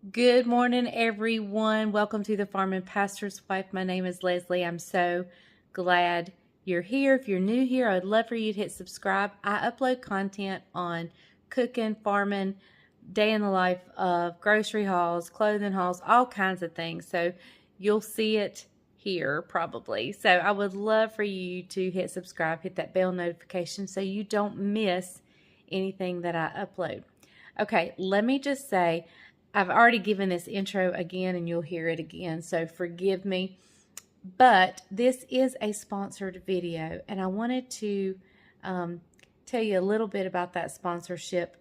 Good morning, everyone. Welcome to the Farm and Pastor's Wife. My name is Leslie. I'm so glad you're here. If you're new here, I'd love for you to hit subscribe. I upload content on cooking, farming, day in the life of grocery hauls, clothing hauls, all kinds of things. So you'll see it here probably. So I would love for you to hit subscribe, hit that bell notification so you don't miss anything that I upload. Okay, let me just say, I've already given this intro again and you'll hear it again, so forgive me. But this is a sponsored video and I wanted to tell you a little bit about that sponsorship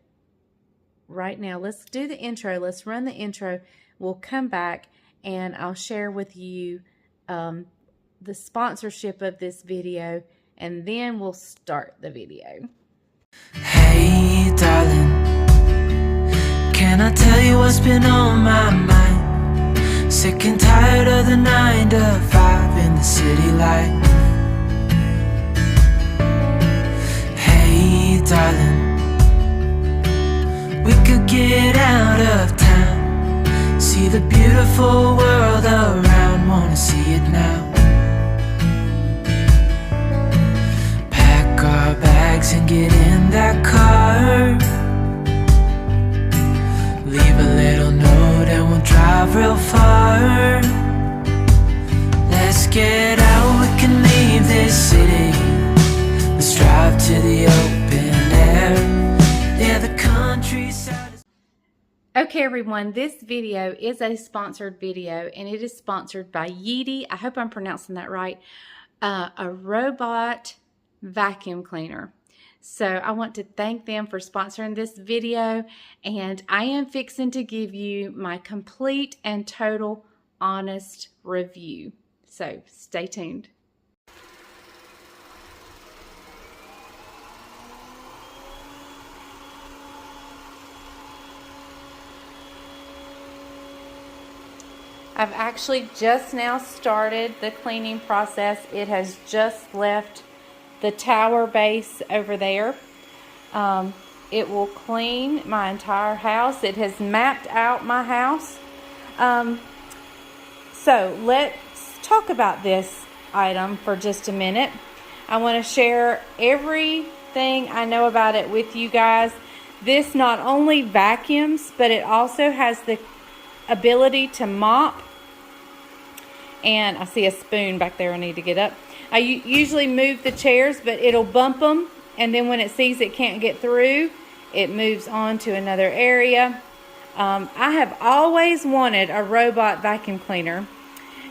right now. Let's do the intro. Let's run the intro. We'll come back and I'll share with you the sponsorship of this video and then we'll start the video. Hey darling, can I tell you what's been on my mind? Sick and tired of the 9 to 5 in the city life. Hey darling, we could get out of town, see the beautiful world around, wanna see it now. Pack our bags and get in that car, leave a little note and we'll drive real far. Let's get out, we can leave this city. Let's drive to the open air. Yeah, the countryside is... Okay, everyone, this video is a sponsored video and it is sponsored by Yeedi. I hope I'm pronouncing that right. A robot vacuum cleaner. So I want to thank them for sponsoring this video, and I am fixing to give you my complete and total honest review. So stay tuned. I've actually just now started the cleaning process. It has just left the tower base over there. It will clean my entire house. It has mapped out my house. So let's talk about this item for just a minute. I want to share everything I know about it with you guys. This not only vacuums, but it also has the ability to mop. And I see a spoon back there I need to get up. I usually move the chairs, but it'll bump them, and then when it sees it can't get through, it moves on to another area. I have always wanted a robot vacuum cleaner,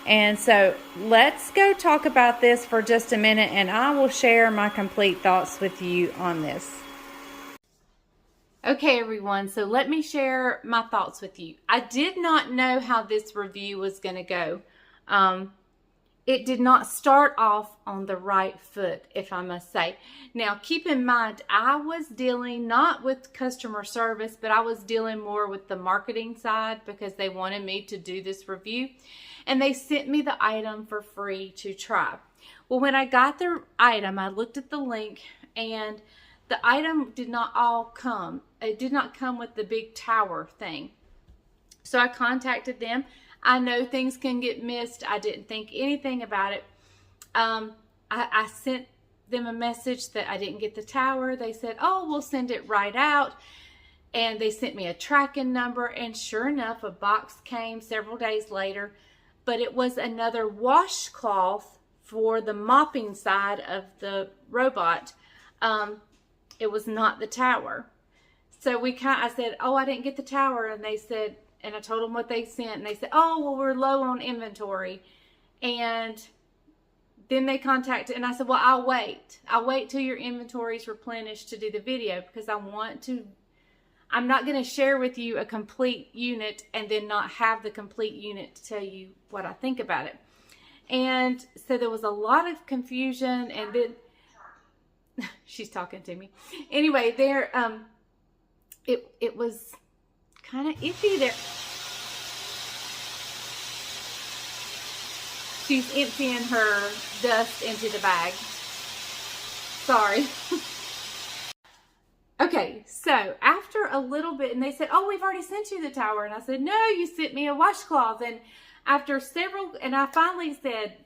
and so let's go talk about this for just a minute, and I will share my complete thoughts with you on this. Okay, everyone, so let me share my thoughts with you. I did not know how this review was going to go. It did not start off on the right foot, if I must say. Now, keep in mind, I was dealing not with customer service, but I was dealing more with the marketing side because they wanted me to do this review. And they sent me the item for free to try. Well, when I got the item, I looked at the link and the item did not all come. It did not come with the big tower thing. So I contacted them. I know things can get missed. I didn't think anything about it. I sent them a message that I didn't get the tower. They said, oh, we'll send it right out. And they sent me a tracking number. And sure enough, a box came several days later. But it was another washcloth for the mopping side of the robot. It was not the tower. So I said, oh, I didn't get the tower. And they said, and I told them what they sent, and they said, oh, well, we're low on inventory. And then they contacted, and I said, well, I'll wait. I'll wait till your inventory is replenished to do the video because I'm not going to share with you a complete unit and then not have the complete unit to tell you what I think about it. And so there was a lot of confusion, and then she's talking to me. Anyway, it was kind of iffy there. She's emptying her dust into the bag. Sorry. Okay, so after a little bit, and they said, oh, we've already sent you the tower. And I said, no, you sent me a washcloth. And after several, and I finally said,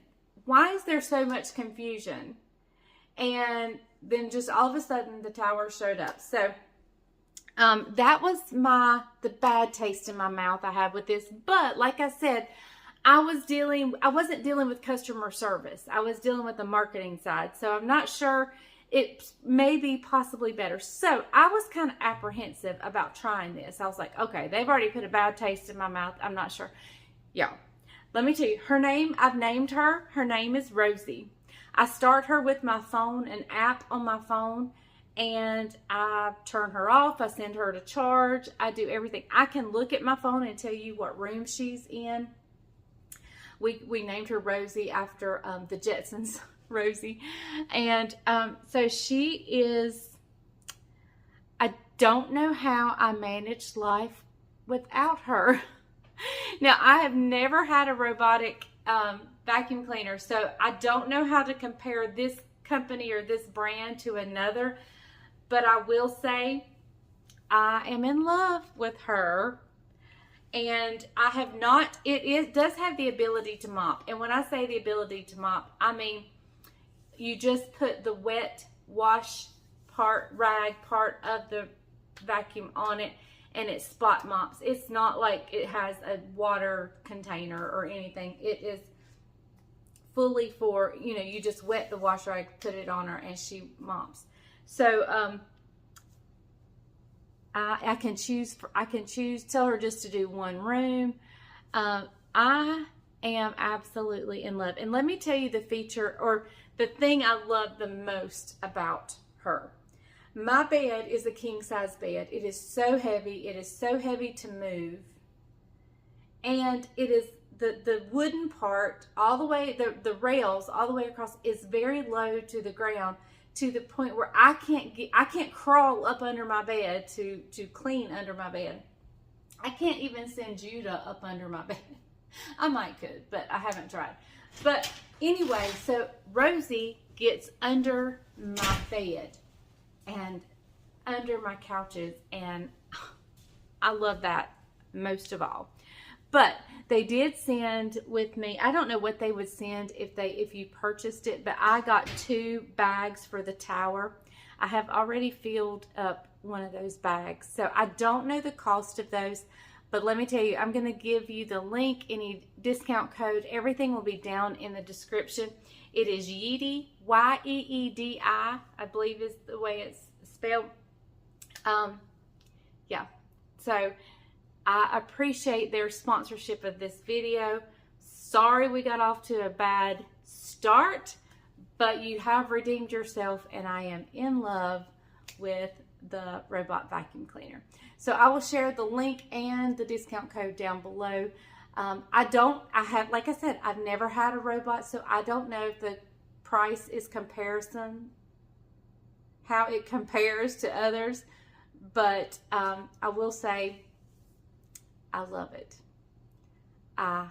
why is there so much confusion? And then just all of a sudden the tower showed up. So that was the bad taste in my mouth I had with this. But like I said, I wasn't dealing with customer service. I was dealing with the marketing side. So I'm not sure, it may be possibly better. So I was kind of apprehensive about trying this. I was like, okay, they've already put a bad taste in my mouth. I'm not sure. Y'all, let me tell you, her name, I've named her. Her name is Rosie. I start her with my phone, an app on my phone, and I turn her off. I send her to charge. I do everything. I can look at my phone and tell you what room she's in. We named her Rosie after the Jetsons, Rosie. And so she is, I don't know how I managed life without her. Now, I have never had a robotic vacuum cleaner, so I don't know how to compare this company or this brand to another, but I will say I am in love with her. And I have not, it does have the ability to mop. And when I say the ability to mop, I mean, you just put the wet wash rag part of the vacuum on it and it spot mops. It's not like it has a water container or anything. It is fully for, you know, you just wet the wash rag, put it on her, and she mops. So, I can choose, tell her just to do one room. I am absolutely in love. And let me tell you the feature, or the thing I love the most about her. My bed is a king size bed. It is so heavy. It is so heavy to move. And it is, the wooden part all the way, the rails all the way across is very low to the ground, to the point where I can't crawl up under my bed to clean under my bed. I can't even send Judah up under my bed. I might could, but I haven't tried. But anyway, so Rosie gets under my bed and under my couches, and I love that most of all. But they did send with me, I don't know what they would send if you purchased it, but I got 2 bags for the tower. I have already filled up one of those bags. So I don't know the cost of those, but let me tell you, I'm going to give you the link, any discount code, everything will be down in the description. It is Yeedi, Y-E-E-D-I, I believe is the way it's spelled. Yeah, so I appreciate their sponsorship of this video. Sorry we got off to a bad start, but you have redeemed yourself, and I am in love with the robot vacuum cleaner. So I will share the link and the discount code down below. Like I said, I've never had a robot, so I don't know if the price is how it compares to others, but I will say, I love it. I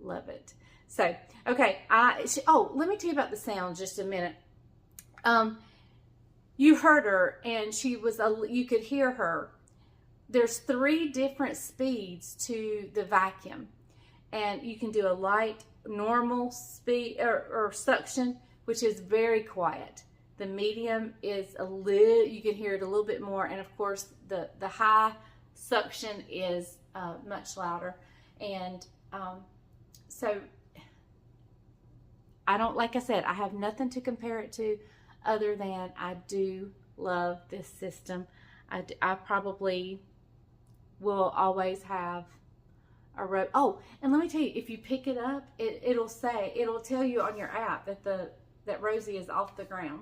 love it. So, okay. Let me tell you about the sound just a minute. You heard her, and you could hear her. There's 3 different speeds to the vacuum, and you can do a light, normal speed, or suction, which is very quiet. The medium is you can hear it a little bit more, and of course the high suction is much louder. And so like I said, I have nothing to compare it to other than I do love this system. I probably will always have a robot. Oh, and let me tell you, if you pick it up, it'll tell you on your app that Rosie is off the ground.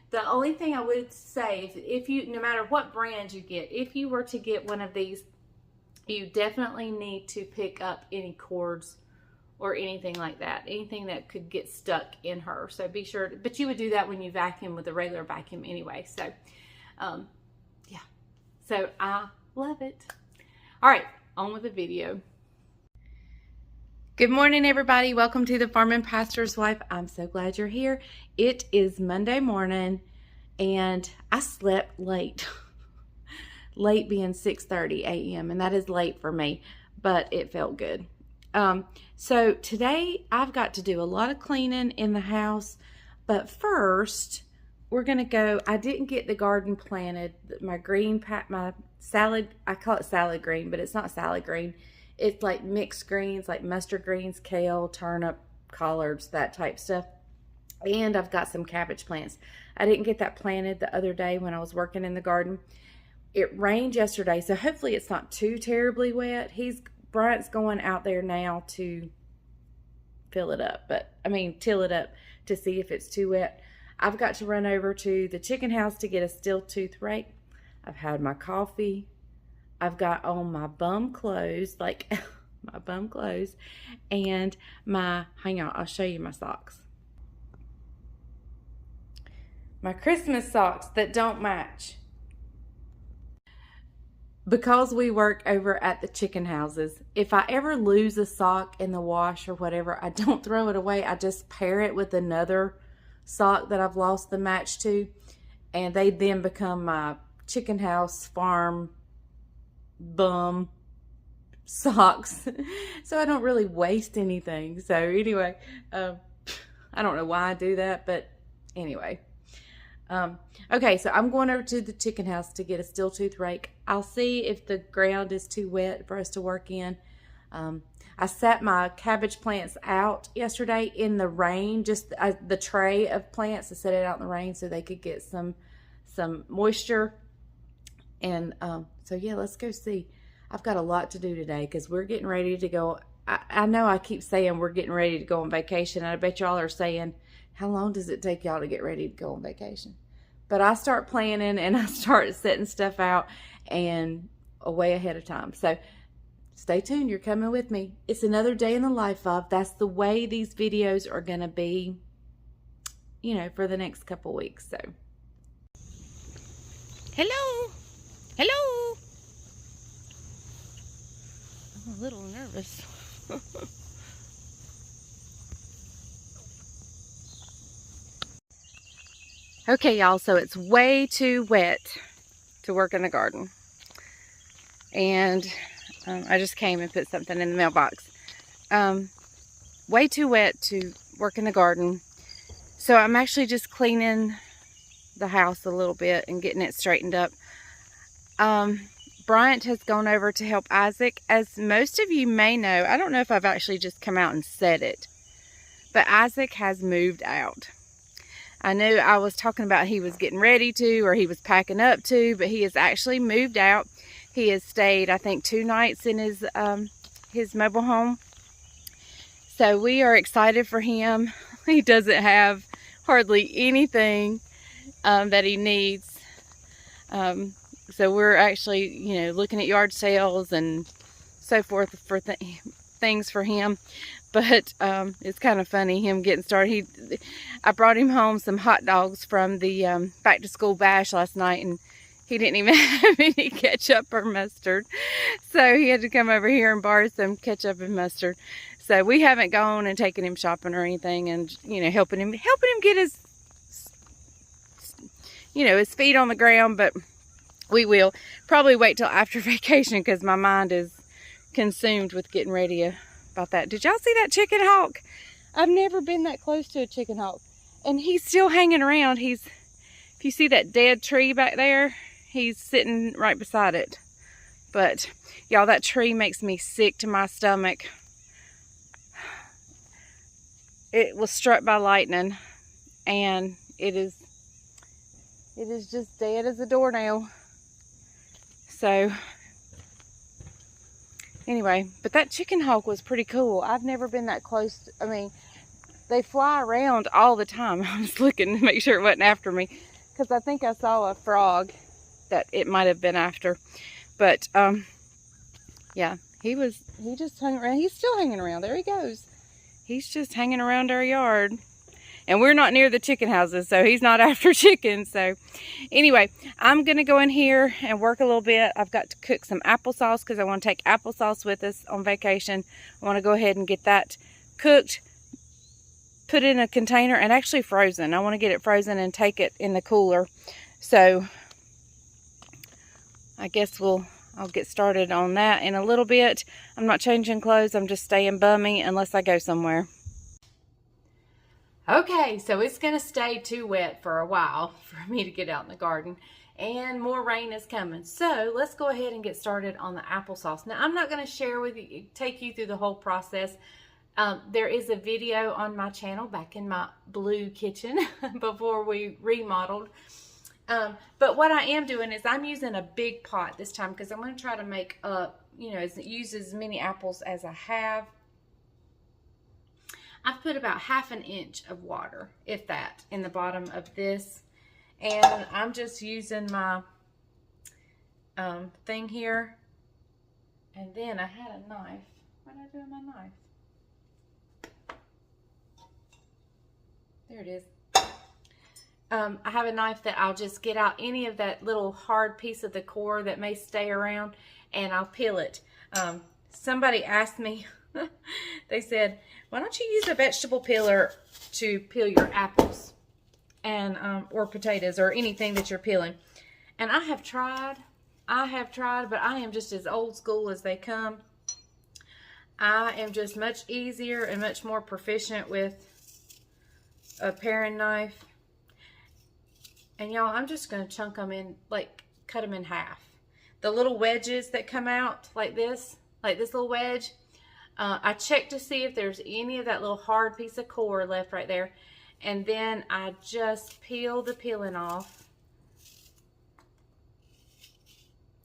The only thing I would say, if you, no matter what brand you get, if you were to get one of these, you definitely need to pick up any cords or anything like that. Anything that could get stuck in her. So be sure, but you would do that when you vacuum with a regular vacuum anyway. So, yeah. So I love it. All right, on with the video. Good morning, everybody. Welcome to the Farm and Pastor's Wife. I'm so glad you're here. It is Monday morning, and I slept late. late being 6:30 a.m. and that is late for me, but it felt good. So today I've got to do a lot of cleaning in the house, but first we're gonna go. I didn't get the garden planted. My green my salad, I call it salad green, but it's not salad green. It's like mixed greens, like mustard greens, kale, turnip, collards, that type stuff. And I've got some cabbage plants. I didn't get that planted the other day when I was working in the garden. It rained yesterday, so hopefully it's not too terribly wet. Bryant's going out there now to till it up to see if it's too wet. I've got to run over to the chicken house to get a steel tooth rake. I've had my coffee. I've got on my bum clothes, like my bum clothes, and hang on, I'll show you my socks. My Christmas socks that don't match. Because we work over at the chicken houses, if I ever lose a sock in the wash or whatever, I don't throw it away. I just pair it with another sock that I've lost the match to, and they then become my chicken house farm bum socks. So I don't really waste anything. So anyway, I don't know why I do that, but anyway. Okay, so I'm going over to the chicken house to get a steel tooth rake. I'll see if the ground is too wet for us to work in. I sat my cabbage plants out yesterday in the rain, just the tray of plants. I set it out in the rain so they could get some moisture. And so yeah, let's go see. I've got a lot to do today because we're getting ready to go. I know I keep saying we're getting ready to go on vacation. And I bet y'all are saying, how long does it take y'all to get ready to go on vacation? But I start planning and I start setting stuff out and way ahead of time. So stay tuned. You're coming with me. It's another day in the life of. That's the way these videos are going to be, you know, for the next couple weeks. So, hello. Hello. I'm a little nervous. Okay, y'all, so it's way too wet to work in the garden. And I just came and put something in the mailbox. Way too wet to work in the garden. So I'm actually just cleaning the house a little bit and getting it straightened up. Bryant has gone over to help Isaac. As most of you may know, I don't know if I've actually just come out and said it, but Isaac has moved out. I knew I was talking about he was getting ready to, or he was packing up to, but he has actually moved out. He has stayed, I think, 2 nights in his mobile home. So we are excited for him. He doesn't have hardly anything that he needs. So we're actually, you know, looking at yard sales and so forth for things for him. But it's kind of funny, him getting started. I brought him home some hot dogs from the back to school bash last night, and he didn't even have any ketchup or mustard. So he had to come over here and borrow some ketchup and mustard. So we haven't gone and taken him shopping or anything, and you know, helping him get his, you know, his feet on the ground. But we will probably wait till after vacation because my mind is consumed with getting ready about that. Did y'all see that chicken hawk? I've never been that close to a chicken hawk, and he's still hanging around. If you see that dead tree back there, he's sitting right beside it. But y'all, that tree makes me sick to my stomach. It was struck by lightning, and it is just dead as a doornail. So anyway, but that chicken hawk was pretty cool. I've never been that close. I mean, they fly around all the time. I was looking to make sure it wasn't after me, because I think I saw a frog that it might have been after. But yeah, he just hung around. He's still hanging around. There he goes. He's just hanging around our yard. And we're not near the chicken houses, so he's not after chickens. So anyway, I'm going to go in here and work a little bit. I've got to cook some applesauce because I want to take applesauce with us on vacation. I want to go ahead and get that cooked, put it in a container, and actually frozen. I want to get it frozen and take it in the cooler. So I guess I'll get started on that in a little bit. I'm not changing clothes. I'm just staying bummy unless I go somewhere. Okay, so it's going to stay too wet for a while for me to get out in the garden. And more rain is coming. So let's go ahead and get started on the applesauce. Now, I'm not going to share with you, take you through the whole process. There is a video on my channel back in my blue kitchen before we remodeled. But what I am doing is I'm using a big pot this time because I'm going to try to make up, use as many apples as I have. I've put about 1/2 inch of water, if that, in the bottom of this. And I'm just using my thing here. And then I had a knife. What did I do with my knife? There it is. I have a knife that I'll just get out any of that little hard piece of the core that may stay around, and I'll peel it. Somebody asked me, they said, why don't you use a vegetable peeler to peel your apples and or potatoes or anything that you're peeling? And I have tried, but I am just as old school as they come. I am just much easier and much more proficient with a paring knife. And y'all, I'm just going to chunk them in, like cut them in half. The little wedges that come out like this little wedge, I check to see if there's any of that little hard piece of core left right there. And then I just peel the peeling off.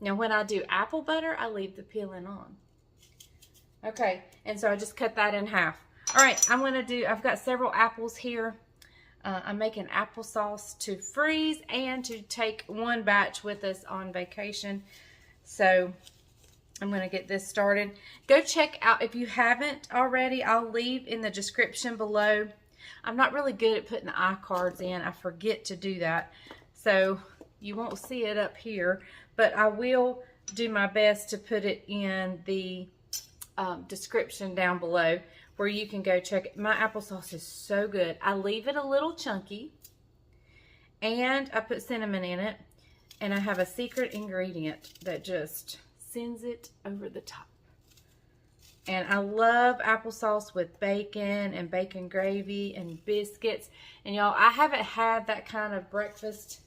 Now when I do apple butter, I leave the peeling on. Okay, and so I just cut that in half. All right, I've got several apples here. I'm making applesauce to freeze and to take one batch with us on vacation. So I'm going to get this started. Go check out, if you haven't already, I'll leave in the description below. I'm not really good at putting the iCards in. I forget to do that. So you won't see it up here, but I will do my best to put it in the description down below, where you can go check it. My applesauce is so good. I leave it a little chunky, and I put cinnamon in it, and I have a secret ingredient that just sends it over the top. And I love applesauce with bacon and bacon gravy and biscuits. And y'all, I haven't had that kind of breakfast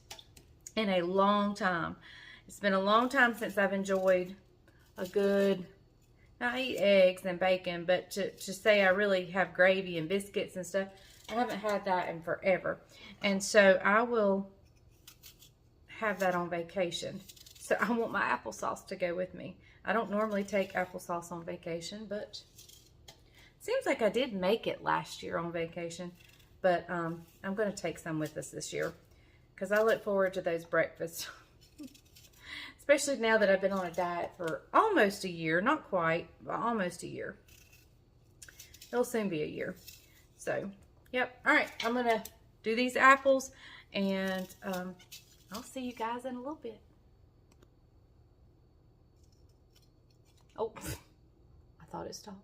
in a long time. It's been a long time since I've enjoyed a good, I eat eggs and bacon, but to say I really have gravy and biscuits and stuff, I haven't had that in forever. And so I will have that on vacation. So I want my applesauce to go with me. I don't normally take applesauce on vacation, but it seems like I did make it last year on vacation. But I'm going to take some with us this year because I look forward to those breakfasts. Especially now that I've been on a diet for almost a year. Not quite, but almost a year. It'll soon be a year. So, yep. All right, I'm going to do these apples, and I'll see you guys in a little bit. Oh, I thought it stopped.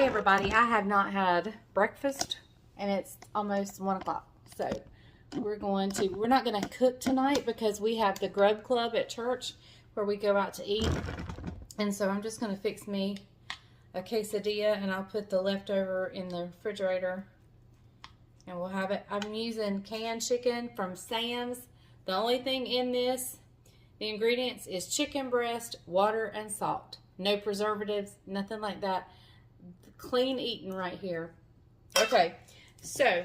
Okay, everybody, I have not had breakfast and it's almost 1 o'clock. So we're not going to cook tonight because we have the grub club at church where we go out to eat. And so I'm just going to fix me a quesadilla and I'll put the leftover in the refrigerator and we'll have it. I'm using canned chicken from Sam's. The only thing in this, the ingredients is chicken breast, water, and salt. No preservatives, nothing like that. Clean eating right here. Okay, so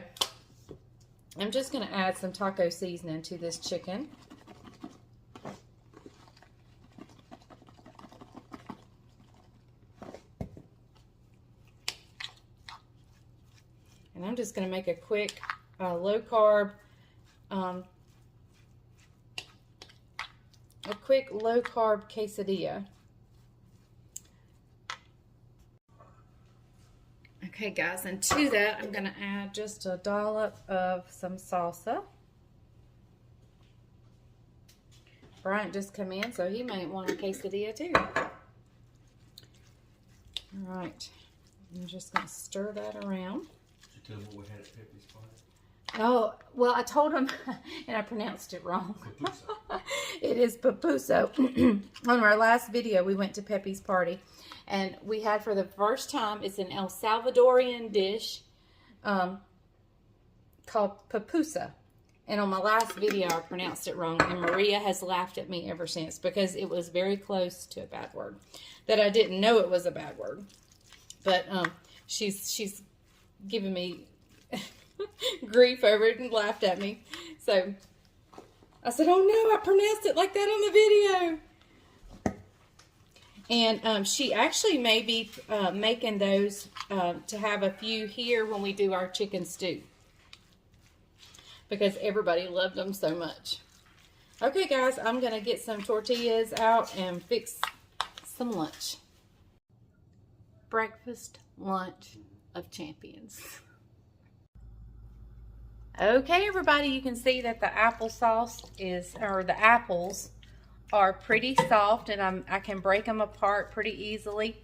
I'm just going to add some taco seasoning to this chicken. And I'm just going to make a quick low carb quesadilla. Okay, guys, and to that, I'm going to add just a dollop of some salsa. Bryant just come in, so he might want a quesadilla too. All right, I'm just going to stir that around. Did you tell him what we had at Pepe's party? Oh, well, I told him, and I pronounced it wrong. It is pupuso. On our last video, we went to Pepe's party. And we had for the first time, it's an El Salvadorian dish called pupusa. And on my last video, I pronounced it wrong. And Maria has laughed at me ever since because it was very close to a bad word. That I didn't know it was a bad word. But she's giving me grief over it and laughed at me. So I said, oh no, I pronounced it like that on the video. And she actually may be making those to have a few here when we do our chicken stew. Because everybody loved them so much. Okay, guys, I'm going to get some tortillas out and fix some lunch. Breakfast, lunch of champions. Okay, everybody, you can see that the applesauce the apples are pretty soft and I can break them apart pretty easily.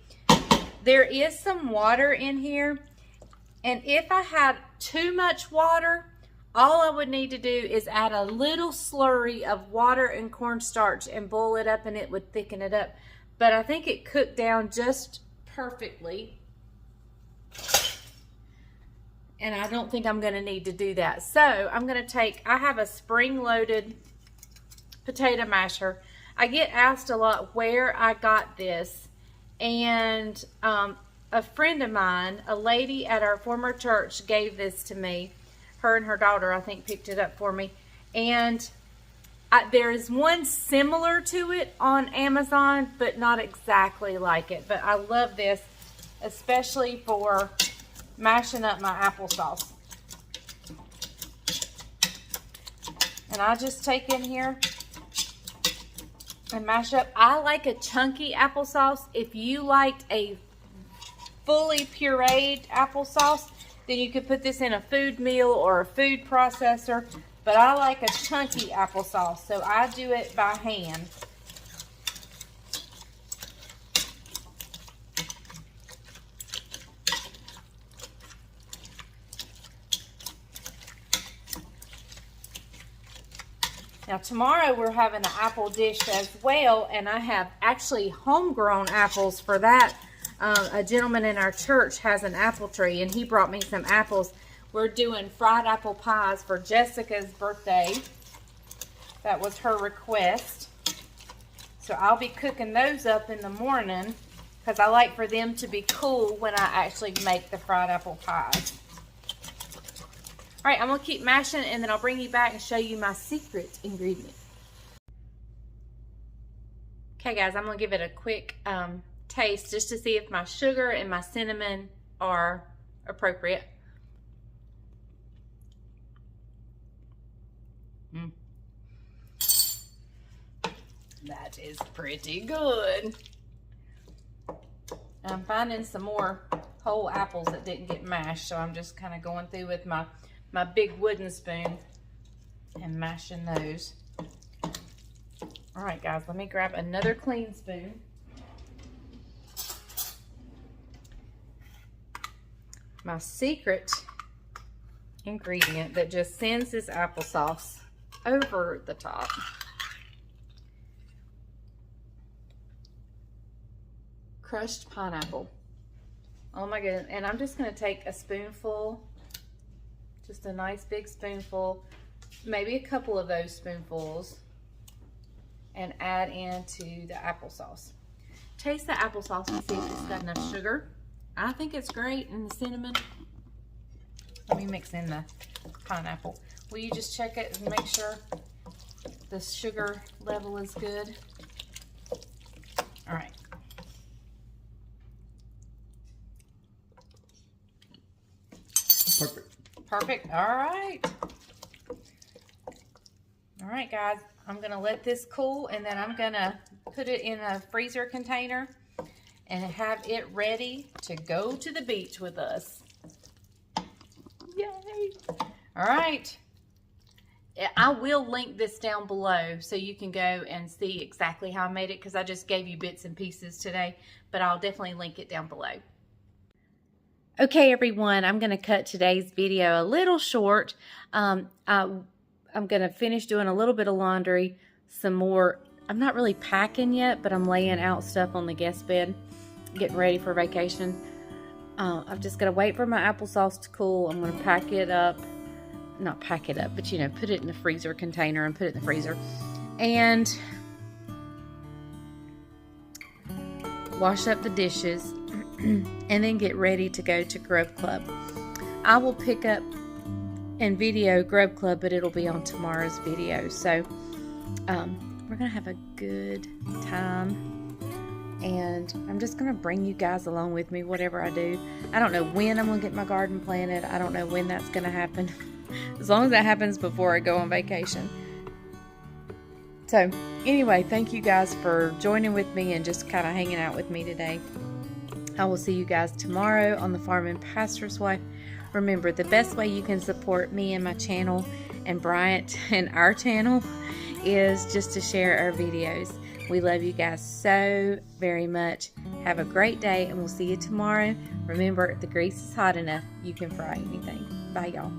There is some water in here, and if I had too much water, all I would need to do is add a little slurry of water and cornstarch and boil it up and it would thicken it up. But I think it cooked down just perfectly. And I don't think I'm going to need to do that. So I'm going to I have a spring-loaded potato masher. I get asked a lot where I got this. And a friend of mine, a lady at our former church, gave this to me. Her and her daughter, I think, picked it up for me. And there is one similar to it on Amazon, but not exactly like it. But I love this, especially for mashing up my applesauce. And I just take in here and mash up. I like a chunky applesauce. If you liked a fully pureed applesauce, then you could put this in a food meal or a food processor. But I like a chunky applesauce, so I do it by hand. Now tomorrow we're having an apple dish as well, and I have actually homegrown apples for that. A gentleman in our church has an apple tree, and he brought me some apples. We're doing fried apple pies for Jessica's birthday. That was her request. So I'll be cooking those up in the morning because I like for them to be cool when I actually make the fried apple pies. All right, I'm going to keep mashing, and then I'll bring you back and show you my secret ingredient. Okay, guys, I'm going to give it a quick taste just to see if my sugar and my cinnamon are appropriate. That is pretty good. I'm finding some more whole apples that didn't get mashed, so I'm just kind of going through with my big wooden spoon and mashing those. All right, guys, let me grab another clean spoon. my secret ingredient that just sends this applesauce over the top. Crushed pineapple. Oh my goodness. And I'm just going to take a spoonful, just a nice big spoonful, maybe a couple of those spoonfuls, and add into the applesauce. Taste the applesauce and see if it's got enough sugar. I think it's great, and the cinnamon. Let me mix in the pineapple. Will you just check it and make sure the sugar level is good? All right. Perfect. Perfect. All right. All right, guys. I'm going to let this cool, and then I'm going to put it in a freezer container and have it ready to go to the beach with us. Yay! All right. I will link this down below so you can go and see exactly how I made it, because I just gave you bits and pieces today, but I'll definitely link it down below. Okay, everyone, I'm going to cut today's video a little short. I'm going to finish doing a little bit of laundry, some more. I'm not really packing yet, but I'm laying out stuff on the guest bed, getting ready for vacation. I've just got to wait for my applesauce to cool. I'm going to pack it up. Not pack it up, but, you know, put it in the freezer container and put it in the freezer. And wash up the dishes and then get ready to go to Grub Club. I will pick up and video Grub Club, but it'll be on tomorrow's video. So we're gonna have a good time, and I'm just gonna bring you guys along with me, whatever I do. I don't know when I'm gonna get my garden planted. I don't know when that's gonna happen. As long as that happens before I go on vacation. So anyway, thank you guys for joining with me and just kind of hanging out with me today. I will see you guys tomorrow on the Farm and Pastor's Wife. Remember, the best way you can support me and my channel and Bryant and our channel is just to share our videos. We love you guys so very much. Have a great day, and we'll see you tomorrow. Remember, if the grease is hot enough, you can fry anything. Bye, y'all.